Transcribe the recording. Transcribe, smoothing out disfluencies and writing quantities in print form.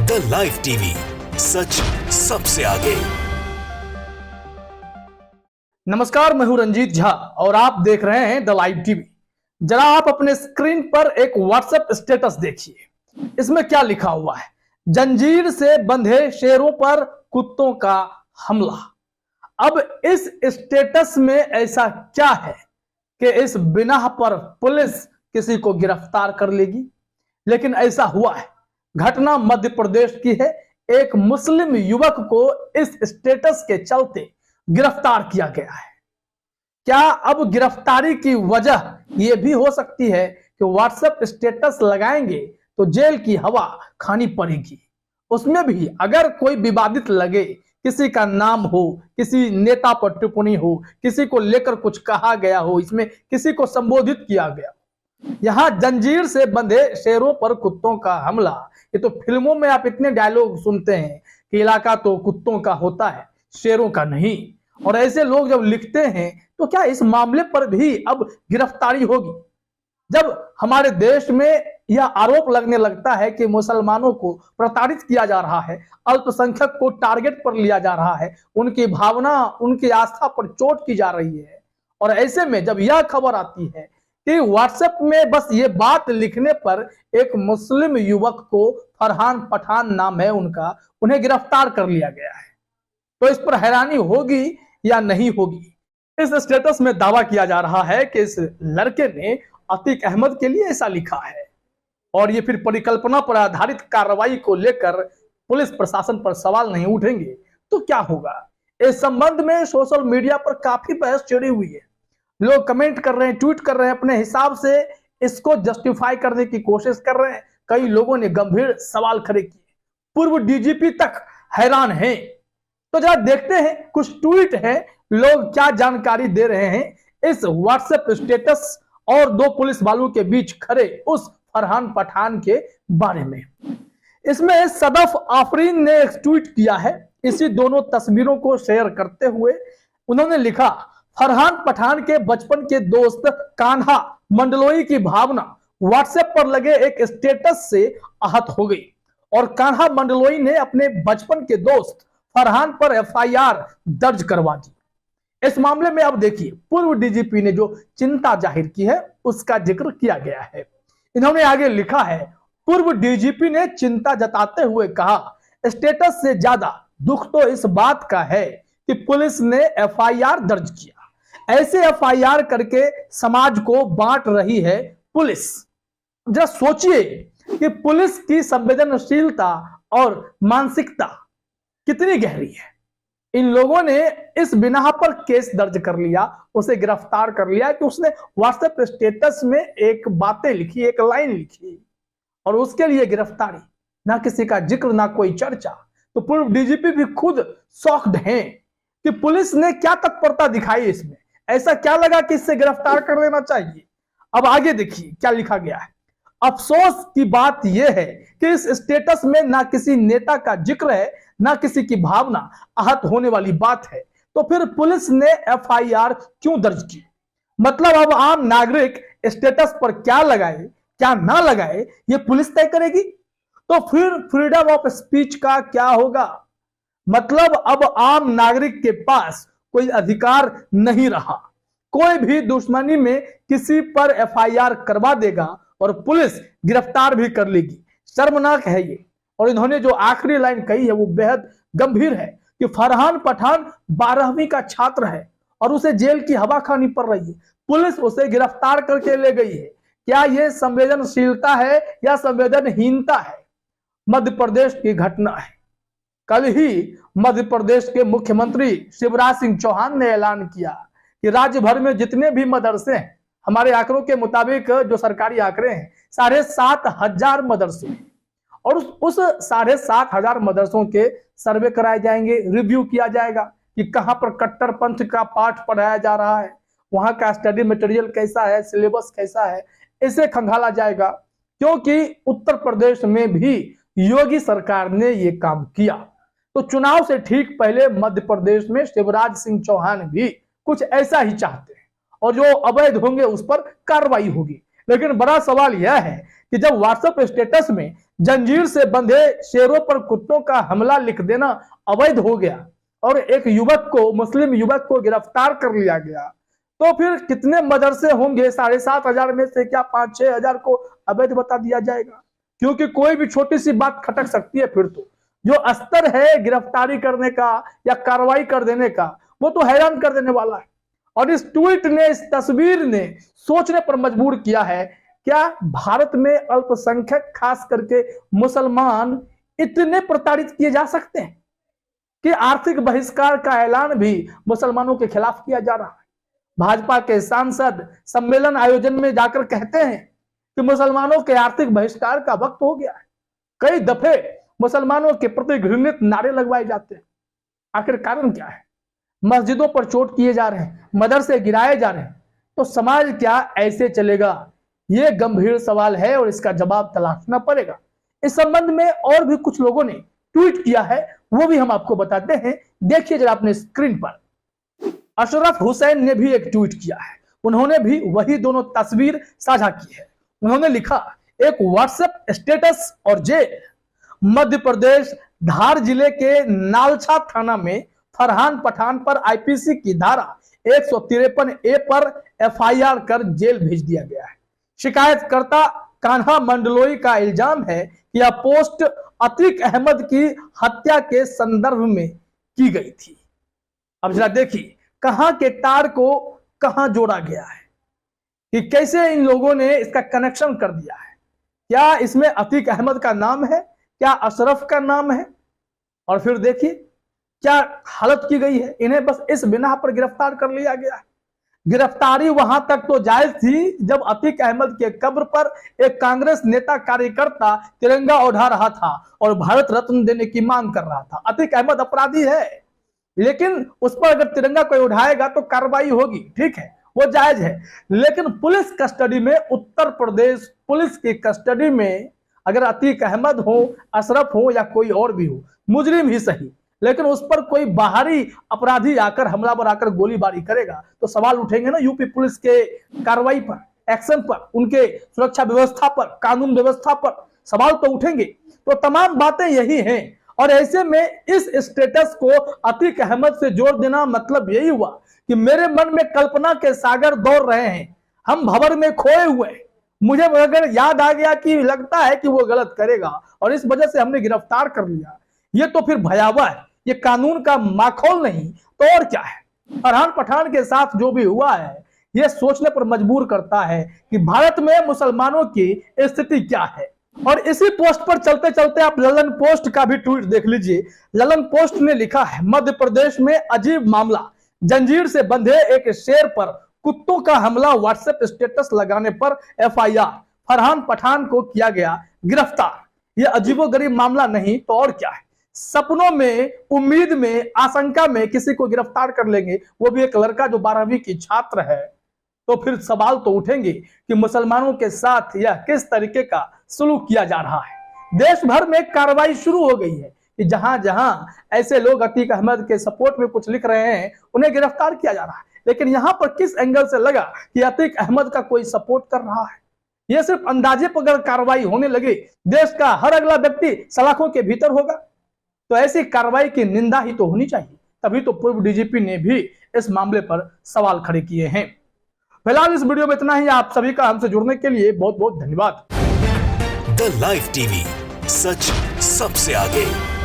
The live TV, सच सबसे आगे। नमस्कार, मैं हूं रंजीत झा और आप देख रहे हैं द लाइव टीवी। जरा आप अपने स्क्रीन पर एक व्हाट्सएप स्टेटस देखिए। इसमें क्या लिखा हुआ है? जंजीर से बंधे शेरों पर कुत्तों का हमला। अब इस स्टेटस में ऐसा क्या है कि इस बिना पर पुलिस किसी को गिरफ्तार कर लेगी? लेकिन ऐसा हुआ है। घटना मध्य प्रदेश की है। एक मुस्लिम युवक को इस स्टेटस के चलते गिरफ्तार किया गया है। क्या अब गिरफ्तारी की वजह यह भी हो सकती है कि व्हाट्सएप स्टेटस लगाएंगे तो जेल की हवा खानी पड़ेगी? उसमें भी अगर कोई विवादित लगे, किसी का नाम हो, किसी नेता पर टिप्पणी हो, किसी को लेकर कुछ कहा गया हो, इसमें किसी को संबोधित किया गया, यहां जंजीर से बंधे शेरों पर कुत्तों का हमला। ये तो फिल्मों में आप इतने डायलॉग सुनते हैं कि इलाका तो कुत्तों का होता है, शेरों का नहीं। और ऐसे लोग जब लिखते हैं तो क्या इस मामले पर भी अब गिरफ्तारी होगी? जब हमारे देश में यह आरोप लगने लगता है कि मुसलमानों को प्रताड़ित किया जा रहा है, अल्पसंख्यक को टारगेट पर लिया जा रहा है, उनकी भावना, उनकी आस्था पर चोट की जा रही है, और ऐसे में जब यह खबर आती है कि व्हाट्सएप में बस ये बात लिखने पर एक मुस्लिम युवक को, फरहान पठान नाम है उनका, उन्हें गिरफ्तार कर लिया गया है, तो इस पर हैरानी होगी या नहीं होगी? इस स्टेटस में दावा किया जा रहा है कि इस लड़के ने अतीक अहमद के लिए ऐसा लिखा है, और ये फिर परिकल्पना पर आधारित कार्रवाई को लेकर पुलिस प्रशासन पर सवाल नहीं उठेंगे तो क्या होगा? इस संबंध में सोशल मीडिया पर काफी बहस छिड़ी हुई है। लोग कमेंट कर रहे हैं, ट्वीट कर रहे हैं, अपने हिसाब से इसको जस्टिफाई करने की कोशिश कर रहे हैं। कई लोगों ने गंभीर सवाल खड़े किए। पूर्व डीजीपी तक हैरान हैं। तो जरा देखते हैं कुछ ट्वीट है, लोग क्या जानकारी दे रहे हैं इस व्हाट्सएप स्टेटस और दो पुलिस वालों के बीच खड़े उस फरहान पठान के बारे में। इसमें सदफ आफरीन ने एक ट्वीट किया है। इसी दोनों तस्वीरों को शेयर करते हुए उन्होंने लिखा, फरहान पठान के बचपन के दोस्त कान्हा मंडलोई की भावना व्हाट्सएप पर लगे एक स्टेटस से आहत हो गई और कान्हा मंडलोई ने अपने बचपन के दोस्त फरहान पर एफआईआर दर्ज करवा दी। इस मामले में अब देखिए, पूर्व डीजीपी ने जो चिंता जाहिर की है उसका जिक्र किया गया है। इन्होंने आगे लिखा है, पूर्व डीजीपी ने चिंता जताते हुए कहा, स्टेटस से ज्यादा दुख तो इस बात का है कि पुलिस ने एफआईआर दर्ज किया। ऐसे एफआईआर करके समाज को बांट रही है पुलिस। जरा सोचिए कि पुलिस की संवेदनशीलता और मानसिकता कितनी गहरी है। इन लोगों ने इस बिना पर केस दर्ज कर लिया, उसे गिरफ्तार कर लिया कि उसने व्हाट्सएप स्टेटस में एक बातें लिखी, एक लाइन लिखी, और उसके लिए गिरफ्तारी। ना किसी का जिक्र, ना कोई चर्चा। तो पूर्व डीजीपी भी खुद शॉक्ड हैं कि पुलिस ने क्या तत्परता दिखाई इसमें। ऐसा क्या लगा कि इससे गिरफ्तार कर लेना चाहिए? अब आगे देखिए क्या लिखा गया है। अफसोस की बात यह है कि इस स्टेटस में ना किसी नेता का जिक्र है, ना किसी की भावना आहत होने वाली बात है। तो फिर पुलिस ने एफआईआर क्यों दर्ज की? मतलब अब आम नागरिक स्टेटस पर क्या लगाए, क्या ना लगाए, ये पुलिस तय करेगी? तो फिर फ्रीडम ऑफ स्पीच का क्या होगा? मतलब अब आम नागरिक के पास कोई अधिकार नहीं रहा। कोई भी दुश्मनी में किसी पर एफआईआर करवा देगा और पुलिस गिरफ्तार भी कर लेगी। शर्मनाक है ये। और इन्होंने जो आखिरी लाइन कही है वो बेहद गंभीर है कि फरहान पठान 12वीं का छात्र है और उसे जेल की हवा खानी पड़ रही है। पुलिस उसे गिरफ्तार करके ले गई है। क्या यह संवेदनशीलता है या संवेदनहीनता है? मध्य प्रदेश की घटना है। कल ही मध्य प्रदेश के मुख्यमंत्री शिवराज सिंह चौहान ने ऐलान किया कि राज्य भर में जितने भी मदरसे हैं, हमारे आंकड़ों के मुताबिक जो सरकारी आंकड़े हैं, 7,500 मदरसे, और उस 7,500 मदरसों के सर्वे कराए जाएंगे, रिव्यू किया जाएगा कि कहां पर कट्टरपंथ का पाठ पढ़ाया जा रहा है, वहां का स्टडी मटेरियल कैसा है, सिलेबस कैसा है, इसे खंगाला जाएगा। क्योंकि उत्तर प्रदेश में भी योगी सरकार ने यह काम किया। तो चुनाव से ठीक पहले मध्य प्रदेश में शिवराज सिंह चौहान भी कुछ ऐसा ही चाहते हैं, और जो अवैध होंगे उस पर कार्रवाई होगी। लेकिन बड़ा सवाल यह है कि जब व्हाट्सएप स्टेटस में जंजीर से बंधे शेरों पर कुत्तों का हमला लिख देना अवैध हो गया और एक युवक को, मुस्लिम युवक को गिरफ्तार कर लिया गया, तो फिर कितने मदरसे होंगे? 7,500 में से क्या 5-6 हजार को अवैध बता दिया जाएगा? क्योंकि कोई भी छोटी सी बात खटक सकती है। फिर तो जो स्तर है गिरफ्तारी करने का या कार्रवाई कर देने का, वो तो हैरान कर देने वाला है। और इस ट्वीट ने, इस तस्वीर ने सोचने पर मजबूर किया है, क्या भारत में अल्पसंख्यक खास करके मुसलमान इतने प्रताड़ित किए जा सकते हैं कि आर्थिक बहिष्कार का ऐलान भी मुसलमानों के खिलाफ किया जा रहा है? भाजपा के सांसद सम्मेलन आयोजन में जाकर कहते हैं कि मुसलमानों के आर्थिक बहिष्कार का वक्त हो गया है। कई दफे मुसलमानों के प्रति घृणित नारे लगवाए जाते हैं। आखिर कारण क्या है? मस्जिदों पर चोट किए जा रहे हैं, मदरसे गिराए जा रहे हैं, तो समाज क्या ऐसे चलेगा? ये गंभीर सवाल है और इसका जवाब तलाशना पड़ेगा। इस संबंध में और भी कुछ लोगों ने ट्वीट किया है, वो भी हम आपको बताते हैं। देखिए जरा अपने स्क्रीन पर। अशरफ हुसैन ने भी एक ट्वीट किया है, उन्होंने भी वही दोनों तस्वीर साझा की है। उन्होंने लिखा, एक व्हाट्सएप स्टेटस और जेल। मध्य प्रदेश धार जिले के नालछा थाना में फरहान पठान पर आईपीसी की धारा 153A पर एफआईआर कर जेल भेज दिया गया है। शिकायतकर्ता कान्हा मंडलोई का इल्जाम है कि यह पोस्ट अतीक अहमद की हत्या के संदर्भ में की गई थी। अब जरा देखिए कहां के तार को कहां जोड़ा गया है, कि कैसे इन लोगों ने इसका कनेक्शन कर दिया है। क्या इसमें अतीक अहमद का नाम है? क्या अशरफ का नाम है? और फिर देखिए क्या हालत की गई है। इन्हें बस इस बिना पर गिरफ्तार कर लिया गया है। गिरफ्तारी वहां तक तो जायज थी जब अतीक अहमद के कब्र पर एक कांग्रेस नेता कार्यकर्ता तिरंगा उठा रहा था और भारत रत्न देने की मांग कर रहा था। अतीक अहमद अपराधी है, लेकिन उस पर अगर तिरंगा कोई उठाएगा तो कार्रवाई होगी, ठीक है, वो जायज है। लेकिन पुलिस कस्टडी में, उत्तर प्रदेश पुलिस की कस्टडी में अगर अतीक अहमद हो, अशरफ हो या कोई और भी हो, मुजरिम ही सही, लेकिन उस पर कोई बाहरी अपराधी आकर, हमलावर आकर गोलीबारी करेगा तो सवाल उठेंगे ना यूपी पुलिस के कार्रवाई पर, एक्शन पर, उनके सुरक्षा व्यवस्था पर, कानून व्यवस्था पर सवाल तो उठेंगे। तो तमाम बातें यही हैं। और ऐसे में इस स्टेटस को अतीक अहमद से जोड़ देना मतलब यही हुआ कि मेरे मन में कल्पना के सागर दौड़ रहे हैं, हम भंवर में खोए हुए। मुझे अगर याद आ गया कि लगता है कि वो गलत करेगा और इस वजह से हमने गिरफ्तार कर लिया, ये तो फिर भयावह है, ये कानून का माखौल नहीं तो और क्या है। फरहान पठान के साथ जो भी हुआ है ये सोचने पर मजबूर करता है कि भारत में मुसलमानों की स्थिति क्या है। और इसी पोस्ट पर चलते चलते आप ललन पोस्ट का भी ट्वीट देख लीजिए। ललन पोस्ट ने लिखा है, मध्य प्रदेश में अजीब मामला, जंजीर से बंधे एक शेर पर कुत्तों का हमला, व्हाट्सएप स्टेटस लगाने पर एफआईआर, फरहान पठान को किया गया गिरफ्तार। यह अजीबोगरीब मामला नहीं तो और क्या है। सपनों में, उम्मीद में, आशंका में किसी को गिरफ्तार कर लेंगे, वो भी एक लड़का जो 12वीं की छात्र है, तो फिर सवाल तो उठेंगे कि मुसलमानों के साथ यह किस तरीके का सलूक किया जा रहा है। देश भर में कार्रवाई शुरू हो गई है कि जहां जहां ऐसे लोग अतीक अहमद के सपोर्ट में कुछ लिख रहे हैं उन्हें गिरफ्तार किया जा रहा है। लेकिन यहां पर किस एंगल से लगा कि अतीक अहमद का कोई सपोर्ट कर रहा है? यह सिर्फ अंदाजे पर अगर कार्रवाई होने लगे, देश का हर अगला व्यक्ति सलाखों के भीतर होगा, तो ऐसी कार्रवाई की निंदा ही तो होनी चाहिए। तभी तो पूर्व डीजीपी ने भी इस मामले पर सवाल खड़े किए हैं। फिलहाल इस वीडियो में इतना ही। आप सभी का हमसे जुड़ने के लिए बहुत बहुत धन्यवाद। द लाइव टीवी, सच सबसे आगे।